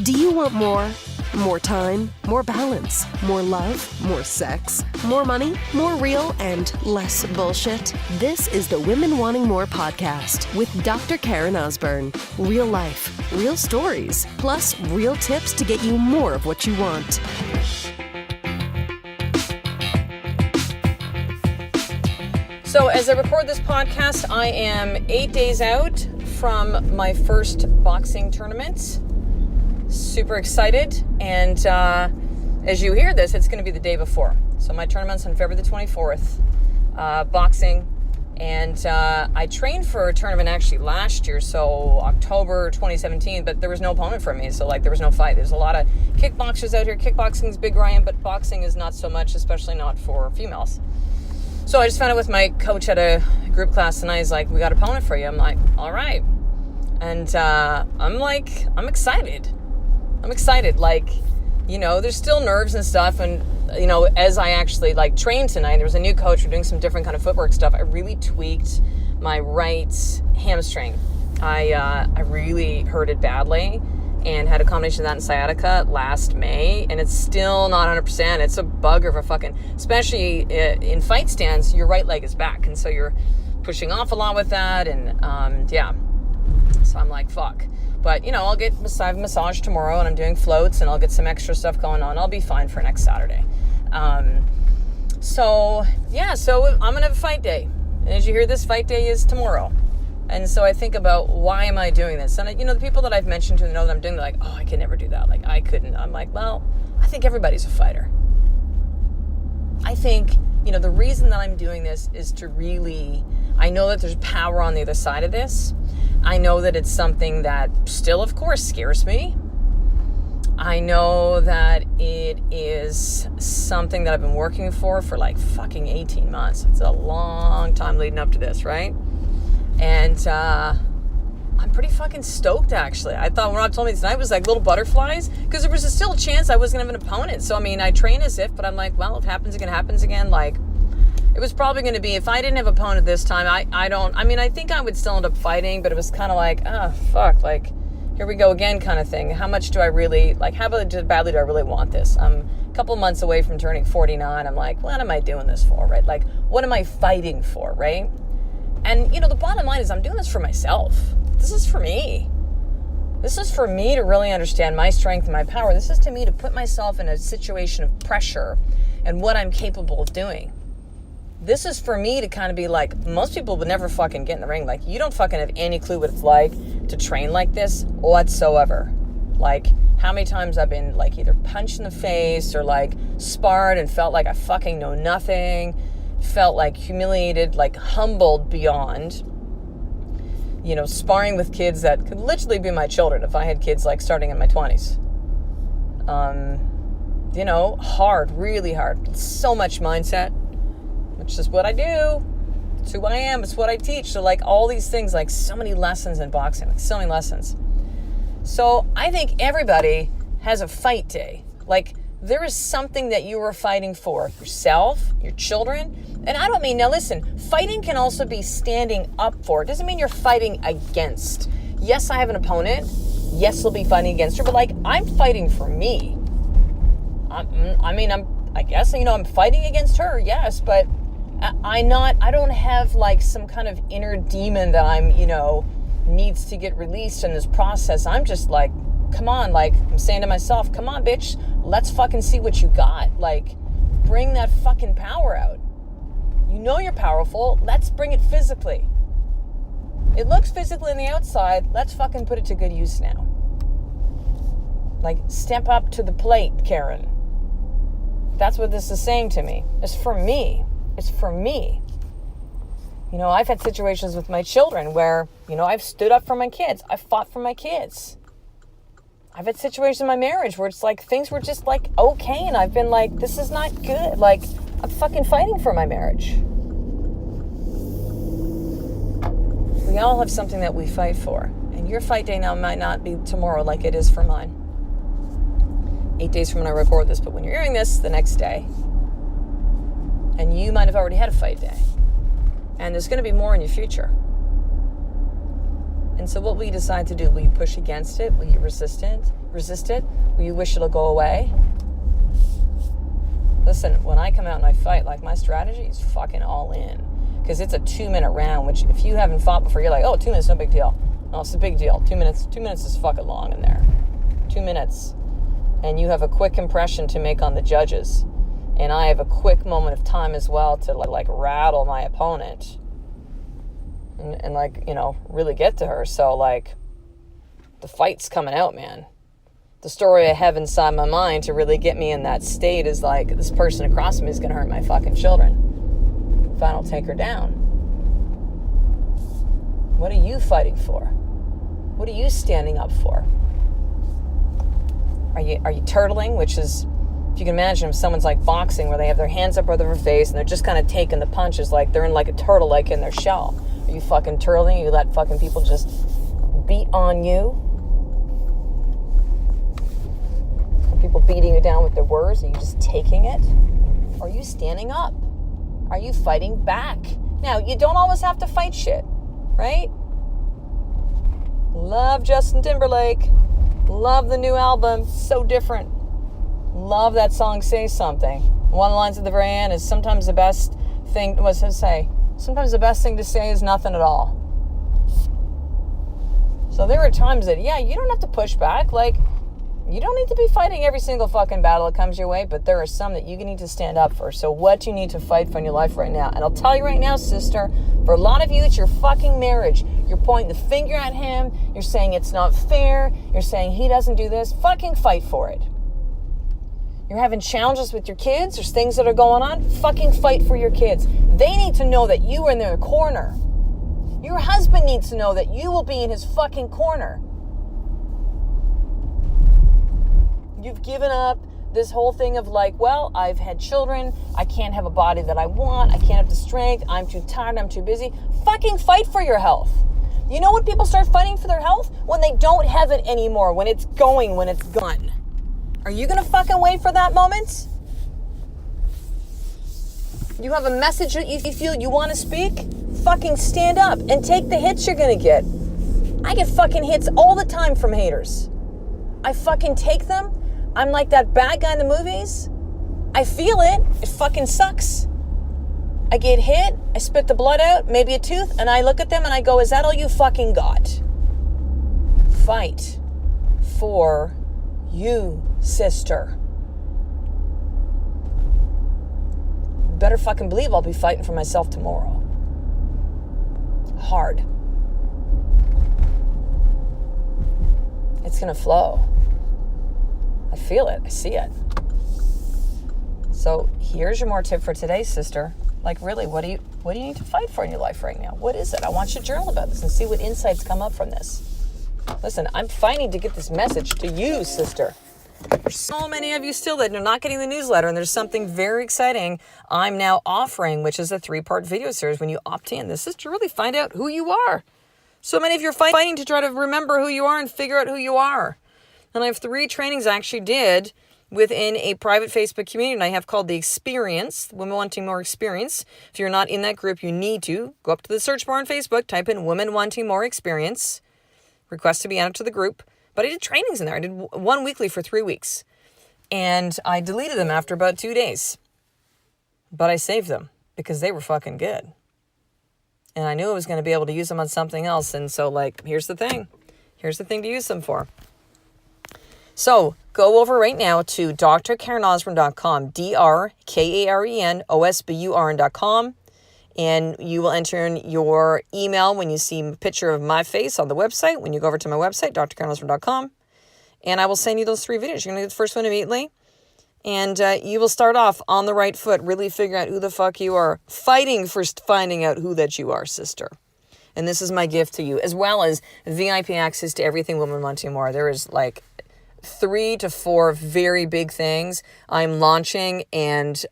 Do you want more? More time, more balance, more love, more sex, more money, more real, and less bullshit? This is the Women Wanting More podcast with Dr. Karen Osborne. Real life, real stories, plus real tips to get you more of what you want. So as I record this podcast, I am 8 days out from my first boxing tournament. Super excited, and as you hear this, it's going to be the day before. So my tournament's on February the 24th, boxing, and I trained for a tournament actually last year, so October 2017, but there was no opponent for me, so there was no fight. There's a lot of kickboxers out here. Kickboxing's big where I am, but boxing is not so much, especially not for females. So I just found out with my coach at a group class tonight. He's like, we got an opponent for you. I'm like, all right. And I'm excited. I'm excited. There's still nerves and stuff. And, as I actually trained tonight, there was a new coach. We're doing some different kind of footwork stuff. I really tweaked my right hamstring. I really hurt it badly and had a combination of that and sciatica last May. And it's still not 100%. It's a bugger for fucking, especially in fight stance, your right leg is back. And so you're pushing off a lot with that. And, So I'm like, fuck. But, I'll get massage tomorrow, and I'm doing floats, and I'll get some extra stuff going on. I'll be fine for next Saturday. So I'm going to have a fight day. And as you hear, this fight day is tomorrow. And so I think about, why am I doing this? And, the people that I've mentioned to know that I'm doing, they're like, oh, I could never do that. I couldn't. I'm like, well, I think everybody's a fighter. I think, the reason that I'm doing this is to really, I know that there's power on the other side of this. I know that it's something that still, of course, scares me. I know that it is something that I've been working for fucking 18 months. It's a long time leading up to this, right? And I'm pretty fucking stoked, actually. I thought when Rob told me tonight it was like little butterflies, because there was still a chance I wasn't going to have an opponent. So, I train as if, but I'm like, well, if it happens again, happens again. It was probably going to be, if I didn't have an opponent this time, I think I would still end up fighting, but it was kind of like, oh, fuck, here we go again kind of thing. How much do I really, how badly do I really want this? I'm a couple months away from turning 49. I'm like, what am I doing this for, right? What am I fighting for, right? And, the bottom line is I'm doing this for myself. This is for me. This is for me to really understand my strength and my power. This is to me to put myself in a situation of pressure and what I'm capable of doing. This is for me to kind of be most people would never fucking get in the ring. You don't fucking have any clue what it's like to train like this whatsoever. How many times I've been either punched in the face or sparred and felt like I fucking know nothing, felt humiliated, humbled beyond, sparring with kids that could literally be my children if I had kids starting in my 20s. Hard, really hard. So much mindset. Which is what I do. It's who I am. It's what I teach. So all these things, so many lessons in boxing, so many lessons. So I think everybody has a fight day. There is something that you are fighting for. Yourself, your children. And I don't mean, now listen, fighting can also be standing up for. It doesn't mean you're fighting against. Yes, I have an opponent. Yes, I'll be fighting against her. But I'm fighting for me. I guess, I'm fighting against her. Yes, but I don't have some kind of inner demon that I'm, needs to get released in this process. I'm just come on, I'm saying to myself, come on, bitch, let's fucking see what you got. Bring that fucking power out. You're powerful. Let's bring it physically. It looks physically on the outside. Let's fucking put it to good use now. Step up to the plate, Karen. That's what this is saying to me. It's for me. It's for me. I've had situations with my children where, I've stood up for my kids. I've fought for my kids. I've had situations in my marriage where it's things were just okay. And I've been this is not good. I'm fucking fighting for my marriage. We all have something that we fight for. And your fight day now might not be tomorrow like it is for mine. 8 days from when I record this, but when you're hearing this, the next day. And you might have already had a fight day. And there's going to be more in your future. And so what will you decide to do? Will you push against it? Will you resist it? Will you wish it'll go away? Listen, when I come out and I fight, like, my strategy is fucking all in. Because it's a 2-minute round, which if you haven't fought before, you're like, oh, 2 minutes, no big deal. No, it's a big deal. 2 minutes is fucking long in there. 2 minutes. And you have a quick impression to make on the judges. And I have a quick moment of time as well to like rattle my opponent. And like, you know, really get to her. So like, the fight's coming out, man. The story I have inside my mind to really get me in that state is like, this person across from me is going to hurt my fucking children. If I don't take her down. What are you fighting for? What are you standing up for? Are you turtling, which is, if you can imagine, if someone's like boxing where they have their hands up over their face and they're just kind of taking the punches like they're in like a turtle, like in their shell. Are you fucking turtling? You let fucking people just beat on you? Are people beating you down with their words? Are you just taking it? Or are you standing up? Are you fighting back? Now, you don't always have to fight shit, right? Love Justin Timberlake. Love the new album. So different. Love that song, Say Something. One of the lines at the very end is sometimes the best thing to say is nothing at all. So there are times that, yeah, you don't have to push back. Like, you don't need to be fighting every single fucking battle that comes your way, but there are some that you need to stand up for. So what do you need to fight for in your life right now? And I'll tell you right now, sister, for a lot of you, it's your fucking marriage. You're pointing the finger at him. You're saying it's not fair. You're saying he doesn't do this. Fucking fight for it. You're having challenges with your kids. There's things that are going on. Fucking fight for your kids. They need to know that you are in their corner. Your husband needs to know that you will be in his fucking corner. You've given up this whole thing of like, well, I've had children. I can't have a body that I want. I can't have the strength. I'm too tired. I'm too busy. Fucking fight for your health. You know when people start fighting for their health? When they don't have it anymore. When it's going. When it's gone. Are you going to fucking wait for that moment? You have a message that you feel you want to speak? Fucking stand up and take the hits you're going to get. I get fucking hits all the time from haters. I fucking take them. I'm like that bad guy in the movies. I feel it. It fucking sucks. I get hit. I spit the blood out, maybe a tooth, and I look at them and I go, is that all you fucking got? Fight for you, sister. You better fucking believe I'll be fighting for myself tomorrow. Hard. It's gonna flow. I feel it. I see it. So here's your more tip for today, sister. Like, really, what do you need to fight for in your life right now? What is it? I want you to journal about this and see what insights come up from this. Listen, I'm fighting to get this message to you, sister. There's so many of you still that are not getting the newsletter, and there's something very exciting I'm now offering, which is a 3-part video series. When you opt in, this is to really find out who you are. So many of you are fighting to try to remember who you are and figure out who you are. And I have 3 trainings I actually did within a private Facebook community, and I have called The Experience, Women Wanting More Experience. If you're not in that group, you need to go up to the search bar on Facebook, type in Women Wanting More Experience, request to be added to the group. But I did trainings in there. I did one weekly for 3 weeks, and I deleted them after about 2 days. But I saved them because they were fucking good. And I knew I was going to be able to use them on something else. And so, like, here's the thing. Here's the thing to use them for. So go over right now to drkarenosborn.com, drkarenosborn.com, and you will enter in your email when you see a picture of my face on the website. When you go over to my website, drkarenosborn.com, and I will send you those 3 videos. You're going to get the first one immediately, and you will start off on the right foot, really figure out who the fuck you are, fighting for finding out who that you are, sister. And this is my gift to you, as well as VIP access to everything Women Wanting More. There is like 3 to 4 very big things I'm launching and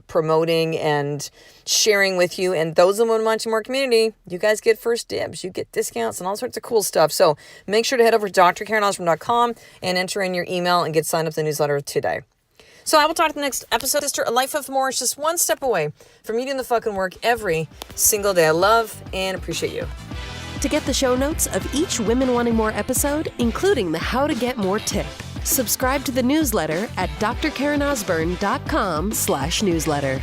promoting and sharing with you. And those in the Women Wanting More community, you guys get first dibs. You get discounts and all sorts of cool stuff. So make sure to head over to drkarenosborn.com and enter in your email and get signed up to the newsletter today. So I will talk to the next episode. Sister, a life of more is just one step away from you doing the fucking work every single day. I love and appreciate you. To get the show notes of each Women Wanting More episode, including the How to Get More tip, subscribe to the newsletter at drkarenosburn.com/newsletter.